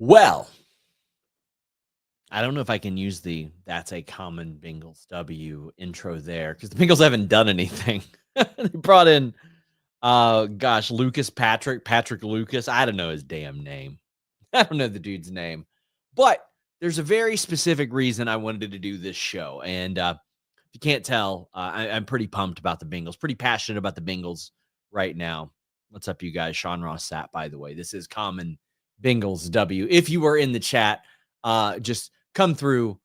Well, I don't know if I can use "That's a common Bengals W" intro there because the Bengals haven't done anything. They brought in, Patrick Lucas. I don't know his damn name. I don't know the dude's name, but there's a very specific reason I wanted to do this show. And if you can't tell, I'm pretty pumped about the Bengals, pretty passionate about the Bengals right now. What's up, you guys? Sean Ross Sapp, by the way. This is Common Bengals W. If you were in the chat, just come through,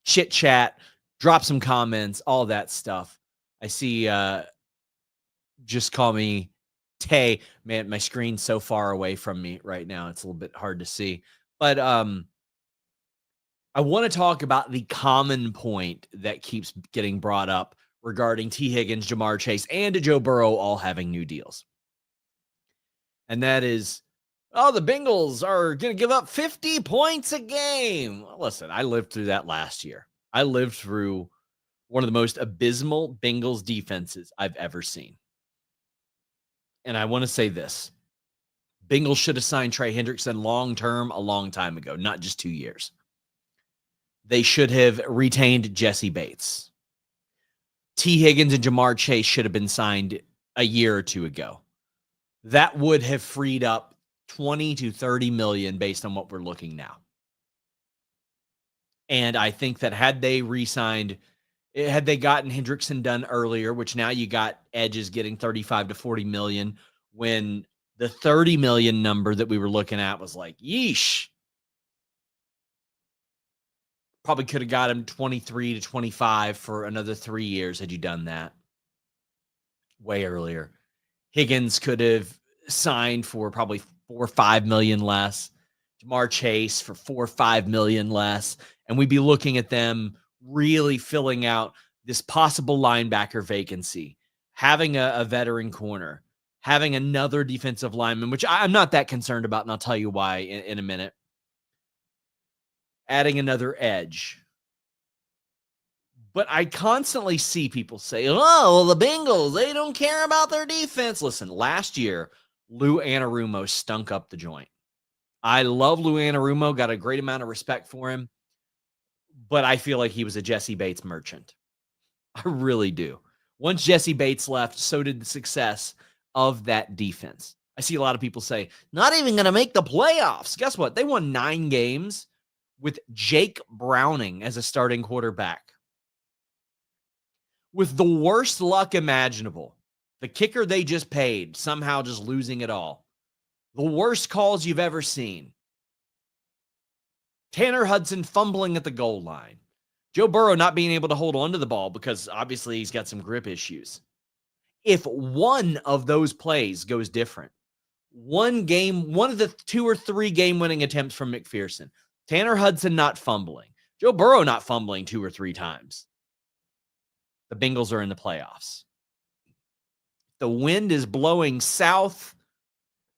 chit chat, drop some comments, all that stuff. I see, just call me Tay. Man, my screen's so far away from me right now. It's a little bit hard to see. But I want to talk about the common point that keeps getting brought up regarding T. Higgins, Jamar Chase, and Joe Burrow all having new deals. And that is, the Bengals are going to give up 50 points a game. Listen, I lived through that last year. I lived through one of the most abysmal Bengals defenses I've ever seen. And I want to say this. Bengals should have signed Trey Hendrickson long-term a long time ago, not just 2 years. They should have retained Jesse Bates. T. Higgins and Jamar Chase should have been signed a year or two ago. That would have freed up 20 to 30 million based on what we're looking now. And I think that had they gotten Hendrickson done earlier, which now you got edges getting 35 to 40 million, when the 30 million number that we were looking at was like, yeesh. Probably could have got him 23 to 25 for another 3 years had you done that way earlier. Higgins could have signed for probably 4 or 5 million less. Jamar Chase for 4 or 5 million less. And we'd be looking at them really filling out this possible linebacker vacancy, having a veteran corner, having another defensive lineman, which I'm not that concerned about, and I'll tell you why in a minute. Adding another edge. But I constantly see people say, well, the Bengals, they don't care about their defense. Listen, last year, Lou Anarumo stunk up the joint. I love Lou Anarumo, got a great amount of respect for him, but I feel like he was a Jesse Bates merchant. I really do. Once Jesse Bates left, so did the success of that defense. I see a lot of people say, not even going to make the playoffs. Guess what? They won 9 games with Jake Browning as a starting quarterback. With the worst luck imaginable. The kicker they just paid, somehow just losing it all. The worst calls you've ever seen. Tanner Hudson fumbling at the goal line. Joe Burrow not being able to hold on to the ball because obviously he's got some grip issues. If one of those plays goes different, one of the 2 or 3 game-winning attempts from McPherson, Tanner Hudson not fumbling, Joe Burrow not fumbling 2 or 3 times, the Bengals are in the playoffs. The wind is blowing south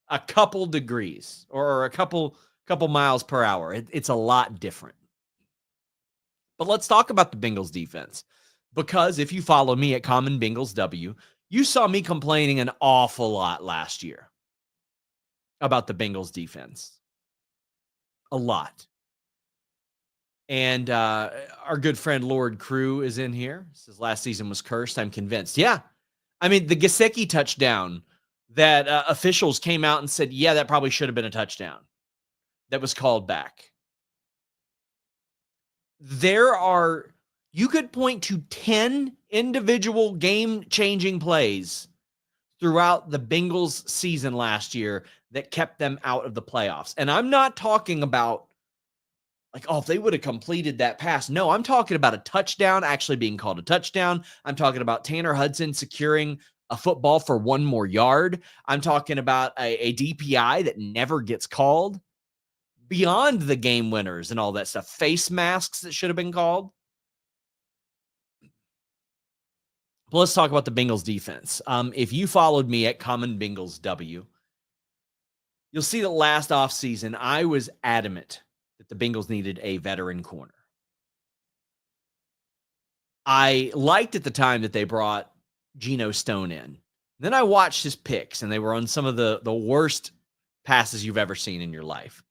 a couple degrees or a couple miles per hour. It's a lot different. But let's talk about the Bengals defense, because if you follow me at Common Bengals W, you saw me complaining an awful lot last year about the Bengals defense. A lot. And our good friend Lord Crew is in here. Says last season was cursed. I'm convinced. Yeah. I mean, the Gesicki touchdown that officials came out and said, yeah, that probably should have been a touchdown. That was called back. You could point to 10 individual game-changing plays throughout the Bengals season last year that kept them out of the playoffs. And I'm not talking about like, if they would have completed that pass. No, I'm talking about a touchdown actually being called a touchdown. I'm talking about Tanner Hudson securing a football for 1 more yard. I'm talking about a DPI that never gets called. Beyond the game winners and all that stuff. Face masks that should have been called. But let's talk about the Bengals defense. If you followed me at Common Bengals W, you'll see that last offseason, I was adamant that the Bengals needed a veteran corner. I liked at the time that they brought Geno Stone in. Then I watched his picks, and they were on some of the worst passes you've ever seen in your life.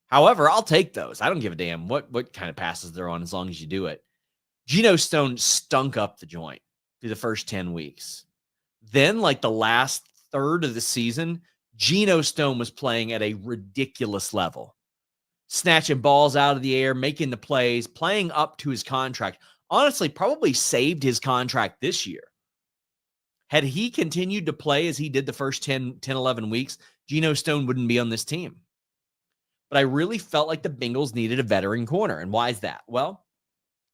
However, I'll take those. I don't give a damn what kind of passes they're on as long as you do it. Geno Stone stunk up the joint through the first 10 weeks. Then, like the last third of the season, Geno Stone was playing at a ridiculous level, snatching balls out of the air, making the plays, playing up to his contract. Honestly, probably saved his contract this year. Had he continued to play as he did the first 10, 11 weeks, Geno Stone wouldn't be on this team. But I really felt like the Bengals needed a veteran corner. And why is that? Well,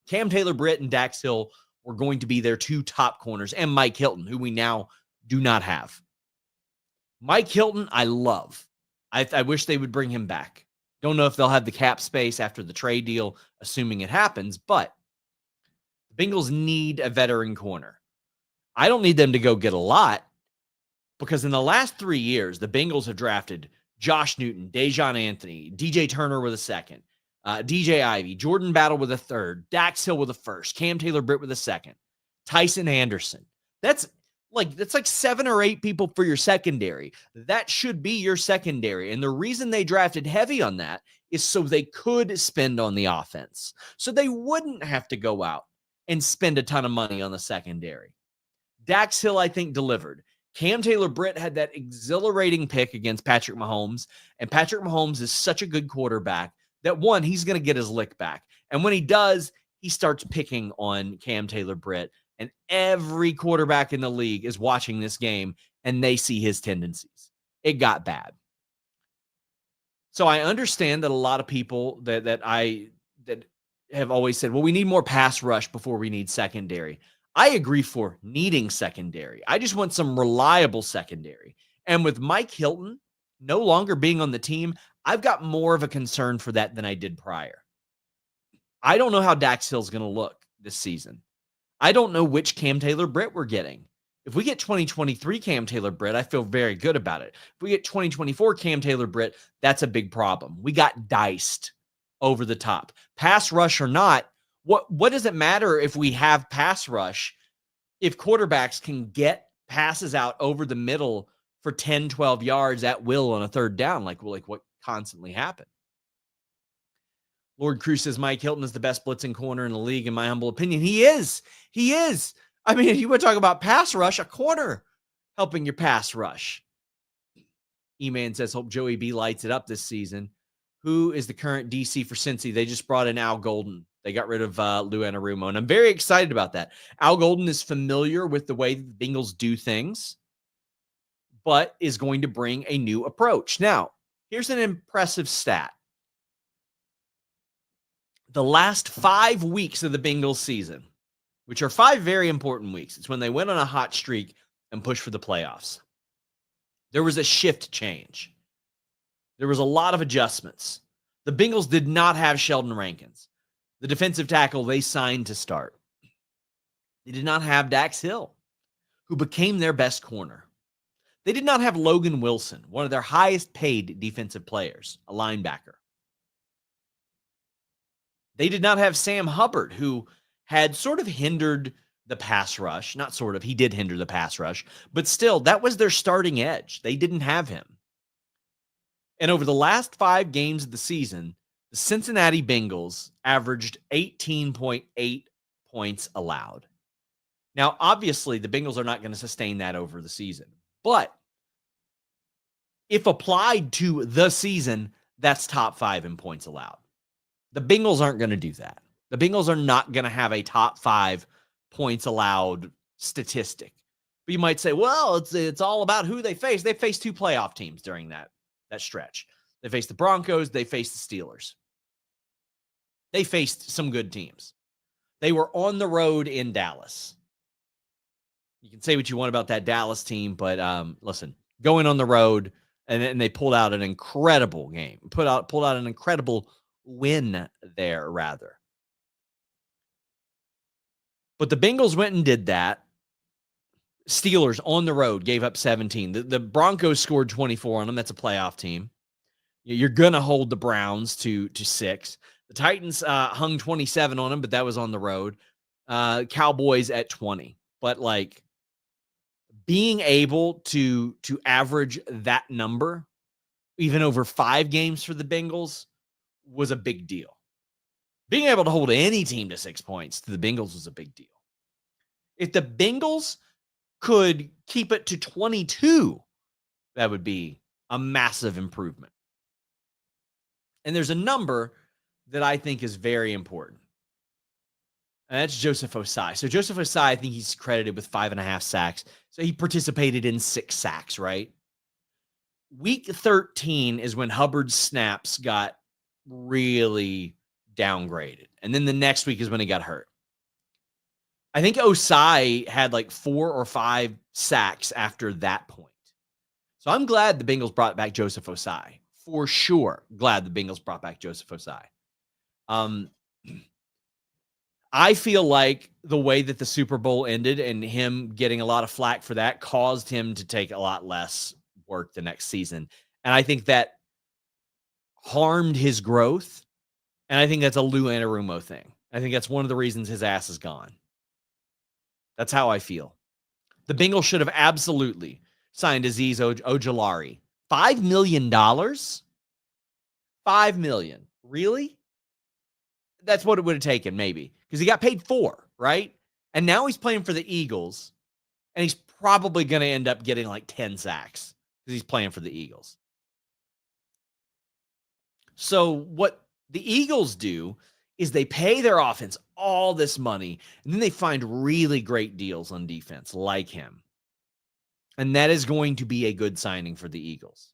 Cam Taylor-Britt and Dax Hill were going to be their two top corners, and Mike Hilton, who we now do not have. Mike Hilton, I love. I wish they would bring him back. Don't know if they'll have the cap space after the trade deal, assuming it happens, but the Bengals need a veteran corner. I don't need them to go get a lot, because in the last 3 years, the Bengals have drafted Josh Newton, Dejon Anthony, DJ Turner with a second, DJ Ivey, Jordan Battle with a third, Dax Hill with a first, Cam Taylor-Britt with a second, Tyson Anderson. That's like 7 or 8 people for your secondary. That should be your secondary. And the reason they drafted heavy on that is so they could spend on the offense. So they wouldn't have to go out and spend a ton of money on the secondary. Dax Hill, I think, delivered. Cam Taylor-Britt had that exhilarating pick against Patrick Mahomes, and Patrick Mahomes is such a good quarterback that, one, he's going to get his lick back. And when he does, he starts picking on Cam Taylor-Britt, and every quarterback in the league is watching this game, and they see his tendencies. It got bad. So I understand that a lot of people that have always said, well, we need more pass rush before we need secondary. I agree for needing secondary. I just want some reliable secondary. And with Mike Hilton no longer being on the team, I've got more of a concern for that than I did prior. I don't know how Dax Hill's going to look this season. I don't know which Cam Taylor-Britt we're getting. If we get 2023 Cam Taylor-Britt, I feel very good about it. If we get 2024 Cam Taylor-Britt, that's a big problem. We got diced over the top. Pass rush or not, what does it matter if we have pass rush if quarterbacks can get passes out over the middle for 10, 12 yards at will on a third down, like what constantly happened? Lord Cruz says Mike Hilton is the best blitzing corner in the league, in my humble opinion. He is. He is. I mean, if you want to talk about pass rush, a corner helping your pass rush. E-Man says, hope Joey B lights it up this season. Who is the current DC for Cincy? They just brought in Al Golden. They got rid of Lou Anarumo, and I'm very excited about that. Al Golden is familiar with the way the Bengals do things, but is going to bring a new approach. Now, here's an impressive stat. The last 5 weeks of the Bengals season, which are 5 very important weeks, it's when they went on a hot streak and pushed for the playoffs. There was a shift change. There was a lot of adjustments. The Bengals did not have Sheldon Rankins, the defensive tackle they signed to start. They did not have Dax Hill, who became their best corner. They did not have Logan Wilson, one of their highest paid defensive players, a linebacker. They did not have Sam Hubbard, who had sort of hindered the pass rush. Not sort of, he did hinder the pass rush, but still, that was their starting edge. They didn't have him. And over the last 5 games of the season, the Cincinnati Bengals averaged 18.8 points allowed. Now, obviously, the Bengals are not going to sustain that over the season. But if applied to the season, that's top 5 in points allowed. The Bengals aren't going to do that. The Bengals are not going to have a top 5 points allowed statistic. But you might say, well, it's all about who they face. They faced 2 playoff teams during that stretch. They faced the Broncos. They faced the Steelers. They faced some good teams. They were on the road in Dallas. You can say what you want about that Dallas team, but listen, going on the road, and they pulled out an incredible game. Pulled out an incredible win there, rather. But the Bengals went and did that. Steelers on the road gave up 17. The Broncos scored 24 on them. That's a playoff team. You're going to hold the Browns to 6. The Titans hung 27 on them, but that was on the road. Cowboys at 20. But like being able to average that number, even over 5 games for the Bengals, was a big deal. Being able to hold any team to 6 points to the Bengals was a big deal. If the Bengals could keep it to 22, that would be a massive improvement. And there's a number that I think is very important. And that's Joseph Osai. So Joseph Osai, I think he's credited with 5.5 sacks. So he participated in 6 sacks, right? Week 13 is when Hubbard's snaps got really downgraded. And then the next week is when he got hurt. I think Osai had like 4 or 5 sacks after that point. So I'm glad the Bengals brought back Joseph Osai. For sure. Glad the Bengals brought back Joseph Osai. I feel like the way that the Super Bowl ended and him getting a lot of flack for that caused him to take a lot less work the next season. And I think that harmed his growth. And I think that's a Lou Anarumo thing. I think that's one of the reasons his ass is gone. That's how I feel. The Bengals should have absolutely signed Azeez Ojulari. $5 million? $5 million. Really? That's what it would have taken, maybe. Because he got paid $4 million, right? And now he's playing for the Eagles. And he's probably going to end up getting like 10 sacks. Because he's playing for the Eagles. So what the Eagles do is they pay their offense all this money, and then they find really great deals on defense like him. And that is going to be a good signing for the Eagles.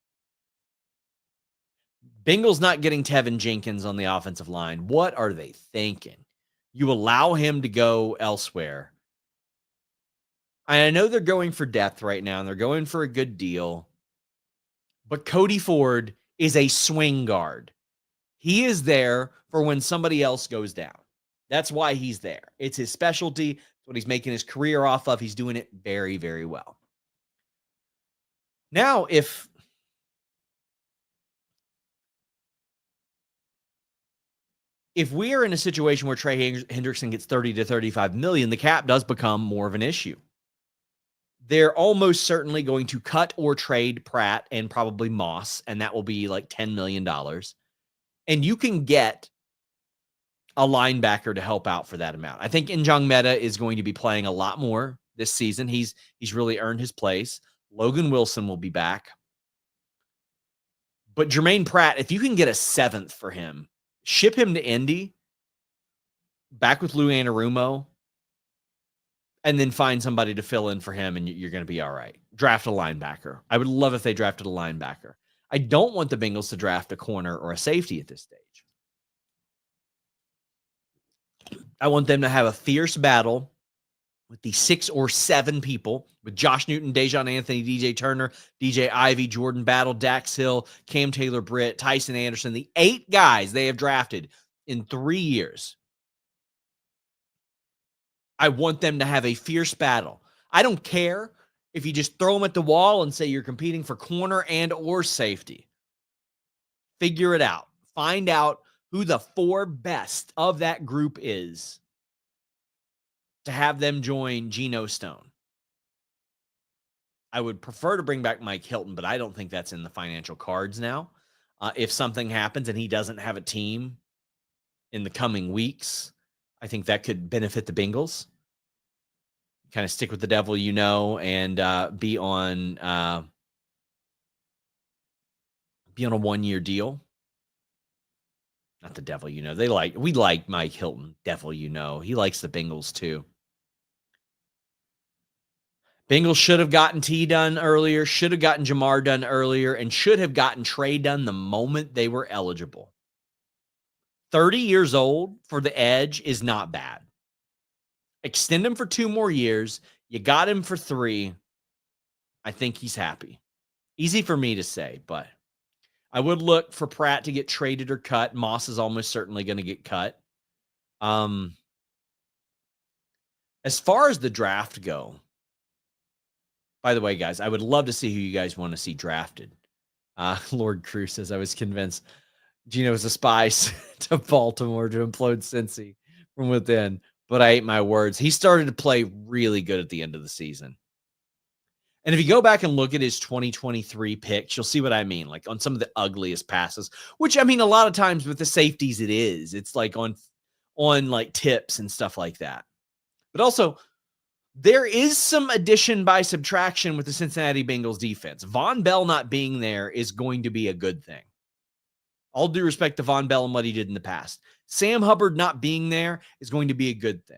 Bengals not getting Tevin Jenkins on the offensive line. What are they thinking? You allow him to go elsewhere. I know they're going for depth right now, and they're going for a good deal. But Cody Ford is a swing guard. He is there for when somebody else goes down. That's why he's there. It's his specialty. It's what he's making his career off of. He's doing it very, very well. Now, if we are in a situation where Trey Hendrickson gets 30 to 35 million, the cap does become more of an issue. They're almost certainly going to cut or trade Pratt and probably Moss, and that will be like $10 million. And you can get a linebacker to help out for that amount. I think Njongmeta is going to be playing a lot more this season. He's really earned his place. Logan Wilson will be back. But Jermaine Pratt, if you can get a 7th for him, ship him to Indy, back with Lou Anarumo, and then find somebody to fill in for him, and you're going to be all right. Draft a linebacker. I would love if they drafted a linebacker. I don't want the Bengals to draft a corner or a safety at this stage. I want them to have a fierce battle with the 6 or 7 people, with Josh Newton, Dejon Anthony, DJ Turner, DJ Ivy, Jordan Battle, Dax Hill, Cam Taylor-Britt, Tyson Anderson, the 8 guys they have drafted in 3 years. I want them to have a fierce battle. I don't care if you just throw them at the wall and say you're competing for corner and or safety. Figure it out. Find out who the 4 best of that group is to have them join Geno Stone. I would prefer to bring back Mike Hilton, but I don't think that's in the financial cards now. If something happens and he doesn't have a team in the coming weeks, I think that could benefit the Bengals. Kind of stick with the devil, and be on a 1-year deal. Not the devil, we like Mike Hilton. Devil, he likes the Bengals too. Bengals should have gotten T done earlier, should have gotten Jamar done earlier, and should have gotten Trey done the moment they were eligible. 30 years old for the edge is not bad. Extend him for 2 more years. You got him for 3. I think he's happy. Easy for me to say, but I would look for Pratt to get traded or cut. Moss is almost certainly going to get cut. As far as the draft go, by the way, guys, I would love to see who you guys want to see drafted. Lord Cruz says, I was convinced Geno was a spy to Baltimore to implode Cincy from within, but I ate my words. He started to play really good at the end of the season. And if you go back and look at his 2023 picks, you'll see what I mean. Like on some of the ugliest passes, which I mean, a lot of times with the safeties, it's like on like tips and stuff like that. But also, there is some addition by subtraction with the Cincinnati Bengals defense. Von Bell not being there is going to be a good thing. All due respect to Von Bell and what he did in the past. Sam Hubbard not being there is going to be a good thing.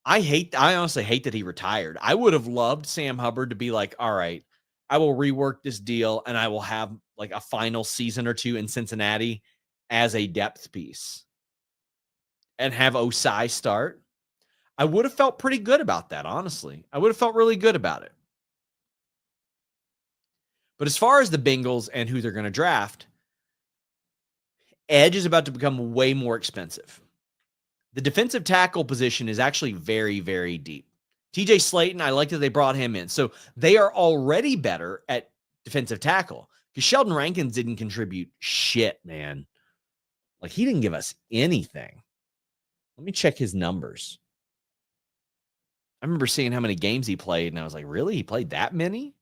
I honestly hate that he retired. I would have loved Sam Hubbard to be like, all right, I will rework this deal and I will have like a final season or two in Cincinnati as a depth piece and have Osai start. I would have felt pretty good about that, honestly. I would have felt really good about it. But as far as the Bengals and who they're going to draft, edge is about to become way more expensive. The defensive tackle position is actually very, very deep. TJ Slayton, I like that they brought him in. So they are already better at defensive tackle because Sheldon Rankins didn't contribute shit, man. Like, he didn't give us anything. Let me check his numbers. I remember seeing how many games he played, and I was like, really? He played that many?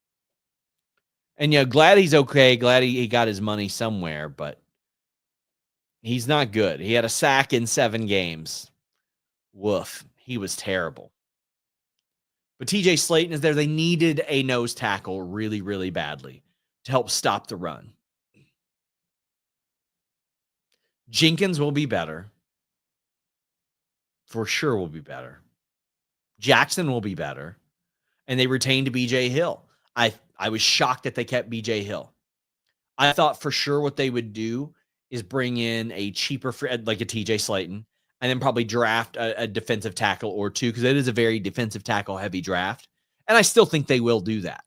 And, glad he's okay. Glad he got his money somewhere, but he's not good. He had a sack in 7 games. Woof. He was terrible. But TJ Slayton is there. They needed a nose tackle really, really badly to help stop the run. Jenkins will be better. For sure will be better. Jackson will be better. And they retained BJ Hill. I was shocked that they kept BJ Hill. I thought for sure what they would do is bring in a cheaper, like a TJ Slayton, and then probably draft a defensive tackle or two, because it is a very defensive tackle heavy draft. And I still think they will do that.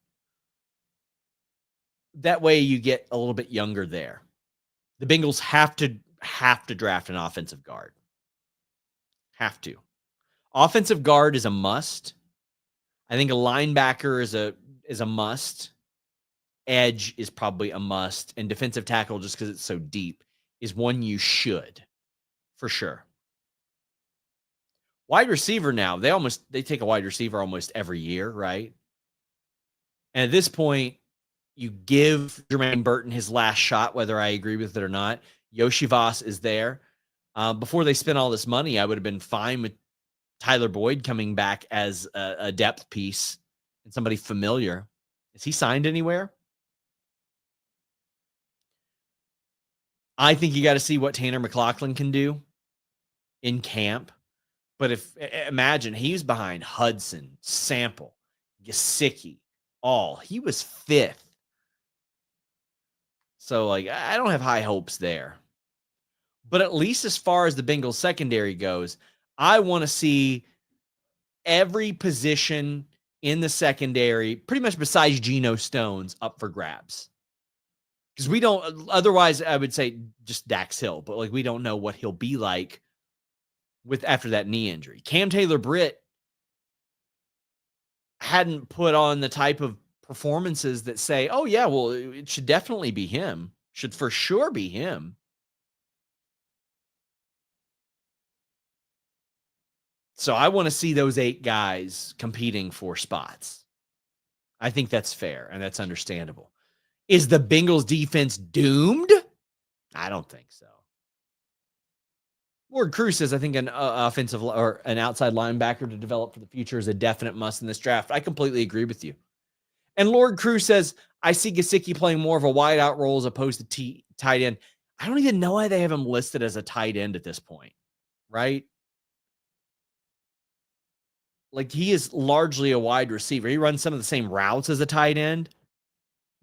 That way you get a little bit younger there. The Bengals have to draft an offensive guard. Have to. Offensive guard is a must. I think a linebacker is a must. Edge is probably a must. And defensive tackle, just because it's so deep, is one you should. For sure. Wide receiver now, they take a wide receiver almost every year, right? And at this point, you give Jermaine Burton his last shot, whether I agree with it or not. Yoshi Voss is there. Before they spent all this money, I would have been fine with Tyler Boyd coming back as a depth piece and somebody familiar. Is he signed anywhere? I think you got to see what Tanner McLachlan can do in camp. But imagine he's behind Hudson, Sample, Gesicki, he was 5th. So, I don't have high hopes there. But at least as far as the Bengals secondary goes, I want to see every position in the secondary, pretty much besides Geno Stones, up for grabs. Because we don't, otherwise I would say just Dax Hill, but we don't know what he'll be like after that knee injury. Cam Taylor-Britt hadn't put on the type of performances that say, oh yeah, well, it should definitely be him. Should for sure be him. So I want to see those 8 guys competing for spots. I think that's fair and that's understandable. Is the Bengals defense doomed? I don't think so. Lord Cruz says, I think an offensive or an outside linebacker to develop for the future is a definite must in this draft. I completely agree with you. And Lord Cruz says, I see Gesicki playing more of a wide out role as opposed to tight end. I don't even know why they have him listed as a tight end at this point, right? He is largely a wide receiver. He runs some of the same routes as a tight end,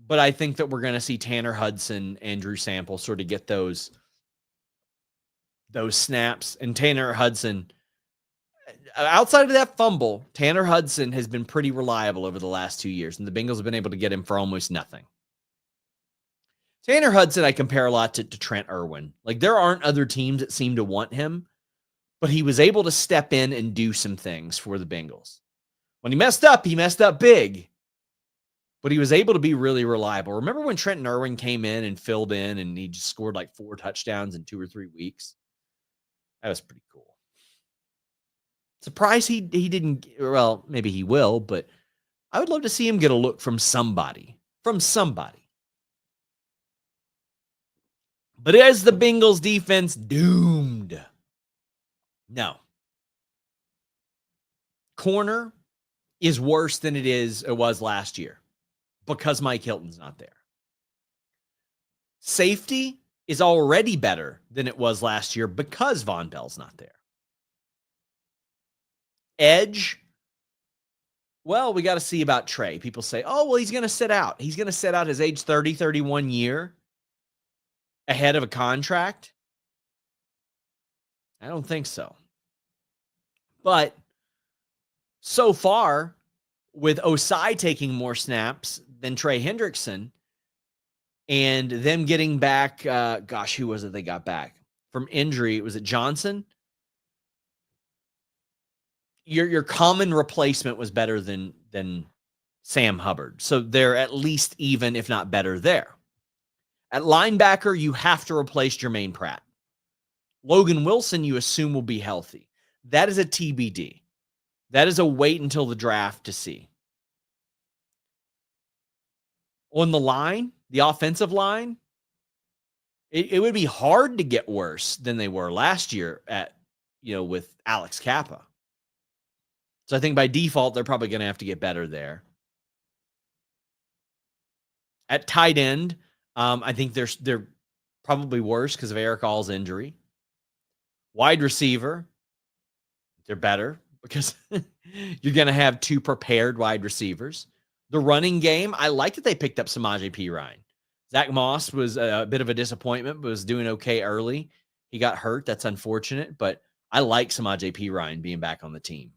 but I think that we're going to see Tanner Hudson and Drew Sample sort of get those snaps. And Tanner Hudson, outside of that fumble, Tanner Hudson has been pretty reliable over the last 2 years, and the Bengals have been able to get him for almost nothing. Tanner Hudson, I compare a lot to Trent Irwin. There aren't other teams that seem to want him, but he was able to step in and do some things for the Bengals. When he messed up big, but he was able to be really reliable. Remember when Trent Irwin came in and filled in and he just scored 4 touchdowns in 2 or 3 weeks? That was pretty cool. Surprised he didn't, well, maybe he will, but I would love to see him get a look from somebody. From somebody. But is the Bengals defense doomed? No. Corner is worse than it was last year because Mike Hilton's not there. Safety is already better than it was last year because Von Bell's not there. Edge, well, we got to see about Trey. People say, oh, well, he's going to sit out. He's going to sit out his age 30, 31 year ahead of a contract. I don't think so. But so far, with Osai taking more snaps than Trey Hendrickson and them getting back, who was it they got back from injury? Was it Johnson? Your common replacement was better than Sam Hubbard. So they're at least even, if not better, there. At linebacker, you have to replace Jermaine Pratt. Logan Wilson, you assume, will be healthy. That is a TBD. That is a wait until the draft to see. On the line, the offensive line, it would be hard to get worse than they were last year with Alex Kappa. So I think by default, they're probably going to have to get better there. At tight end, I think they're probably worse because of Eric All's injury. Wide receiver, they're better because you're going to have two prepared wide receivers. The running game, I like that they picked up Samaje Perine. Zach Moss was a bit of a disappointment, but was doing okay early. He got hurt. That's unfortunate, but I like Samaje Perine being back on the team.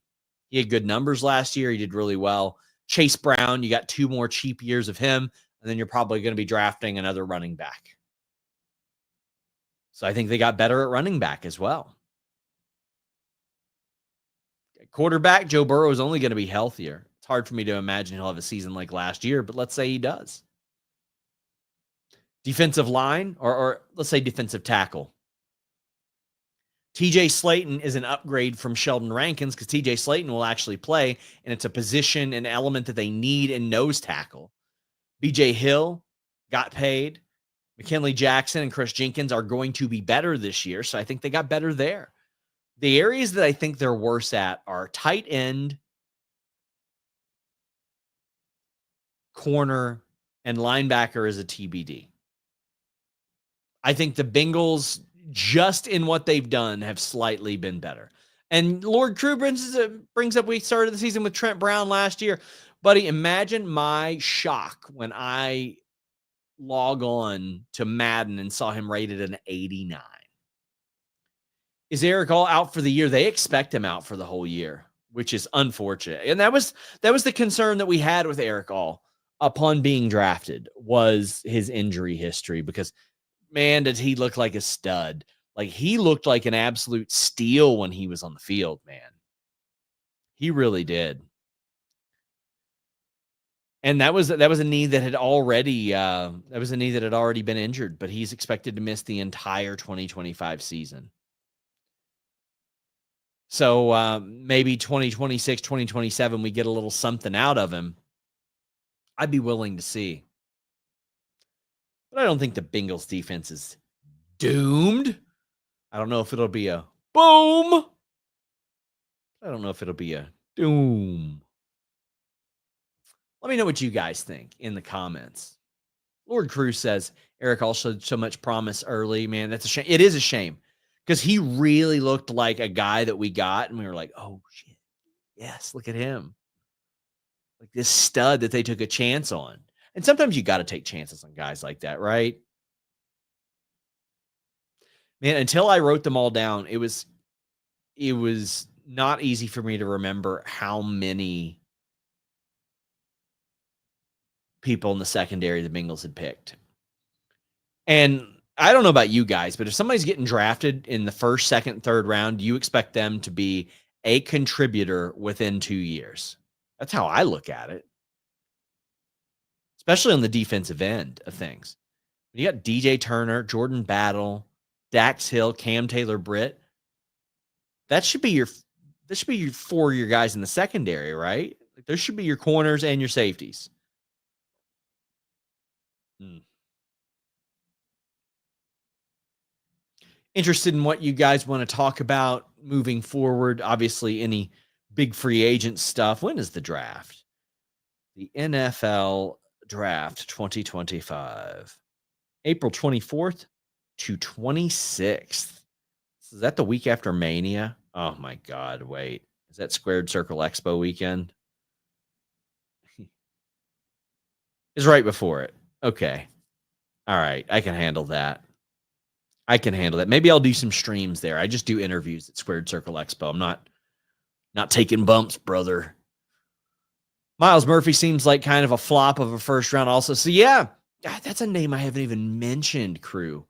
He had good numbers last year. He did really well. Chase Brown, you got 2 more cheap years of him, and then you're probably going to be drafting another running back. So I think they got better at running back as well. Quarterback, Joe Burrow is only going to be healthier. It's hard for me to imagine he'll have a season like last year, but let's say he does. Defensive line, or let's say defensive tackle. TJ Slayton is an upgrade from Sheldon Rankins because TJ Slayton will actually play, and it's a position and element that they need in nose tackle. BJ Hill got paid. McKinley Jackson and Chris Jenkins are going to be better this year, so I think they got better there. The areas that I think they're worse at are tight end, corner, and linebacker is a TBD. I think the Bengals, just in what they've done, have slightly been better. And Lord Crew brings up, we started the season with Trent Brown last year. Buddy, imagine my shock when I log on to Madden and saw him rated an 89. Is Eric All out for the year? They expect him out for the whole year, which is unfortunate. And that was the concern that we had with Eric All upon being drafted, was his injury history, because man, did he look like a stud. Like, he looked like an absolute steal when he was on the field, man. He really did. And that was a knee that had already been injured, but he's expected to miss the entire 2025 season. So maybe 2026, 2027, we get a little something out of him. I'd be willing to see. But I don't think the Bengals defense is doomed. I don't know if it'll be a boom. I don't know if it'll be a doom. Let me know what you guys think in the comments. Lord Cruz says, Eric All showed so much promise early. Man, that's a shame. It is a shame because he really looked like a guy that we got, and we were like, oh, shit. Yes, look at him. Like this stud that they took a chance on. And sometimes you got to take chances on guys like that, right? Man, until I wrote them all down, it was not easy for me to remember how many people in the secondary the Bengals had picked. And I don't know about you guys, but if somebody's getting drafted in the first, second, third round, you expect them to be a contributor within 2 years. That's how I look at it, especially on the defensive end of things. You got DJ Turner, Jordan Battle, Dax Hill, Cam Taylor-Britt. That should be your 4-year guys in the secondary, right? Those should be your corners and your safeties. Hmm. Interested in what you guys want to talk about moving forward. Obviously, any big free agent stuff. When is the draft? The NFL draft 2025, April 24th to 26th. Is that the week after Mania? Oh my God. Wait, is that Squared Circle Expo weekend? Is right before it. Okay. All right. I can handle that. Maybe I'll do some streams there. I just do interviews at Squared Circle Expo. I'm not taking bumps, brother. Miles Murphy seems like kind of a flop of a first round also. So yeah, God, that's a name I haven't even mentioned, crew.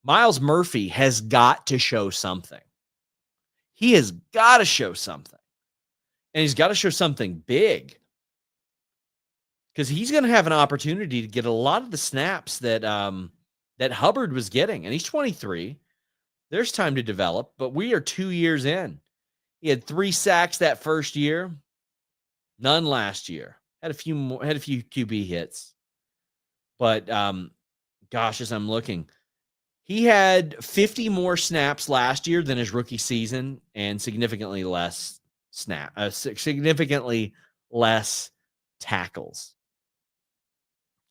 Miles Murphy has got to show something. He has got to show something. And he's got to show something big. Because he's going to have an opportunity to get a lot of the snaps that that Hubbard was getting. And he's 23. There's time to develop, but we are 2 years in. He had 3 sacks that first year, none last year. Had a few QB hits. But gosh, as I'm looking, he had 50 more snaps last year than his rookie season and significantly less tackles.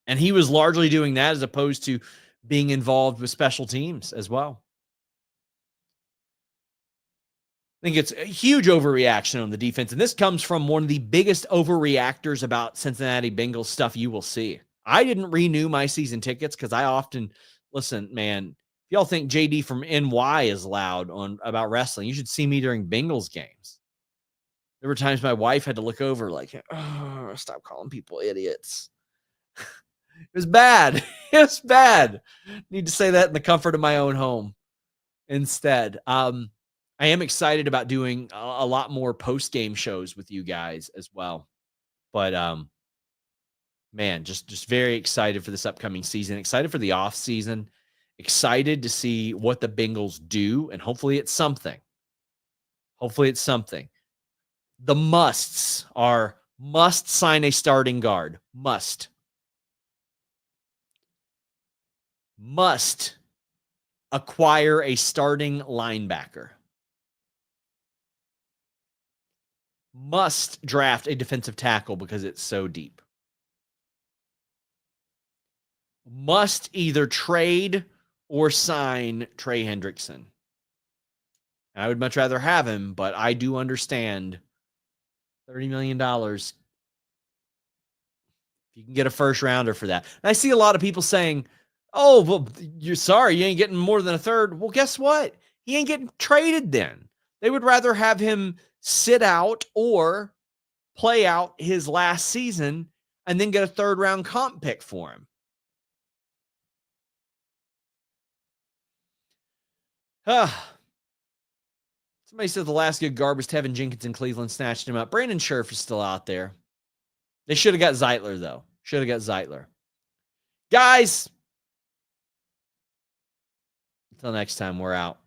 And he was largely doing that as opposed to being involved with special teams as well. I think it's a huge overreaction on the defense. And this comes from one of the biggest overreactors about Cincinnati Bengals stuff you will see. I didn't renew my season tickets because I often listen, man. If y'all think JD from NY is loud on about wrestling, you should see me during Bengals games. There were times my wife had to look over like, oh, stop calling people idiots. It was bad. It was bad. Need to say that in the comfort of my own home instead. I am excited about doing a lot more post-game shows with you guys as well. But man, just very excited for this upcoming season. Excited for the off season. Excited to see what the Bengals do, and hopefully it's something. The musts are must sign a starting guard. Must acquire a starting linebacker. Must draft a defensive tackle because it's so deep. Must either trade or sign Trey Hendrickson. I would much rather have him, but I do understand $30 million. If you can get a first rounder for that. And I see a lot of people saying, oh, well, you're sorry, you ain't getting more than a third. Well, guess what? He ain't getting traded then. They would rather have him sit out or play out his last season and then get a third round comp pick for him. Somebody said the last good guard was Tevin Jenkins in Cleveland, snatched him up. Brandon Scherf is still out there. They should have got Zeitler, though. Guys, until next time, we're out.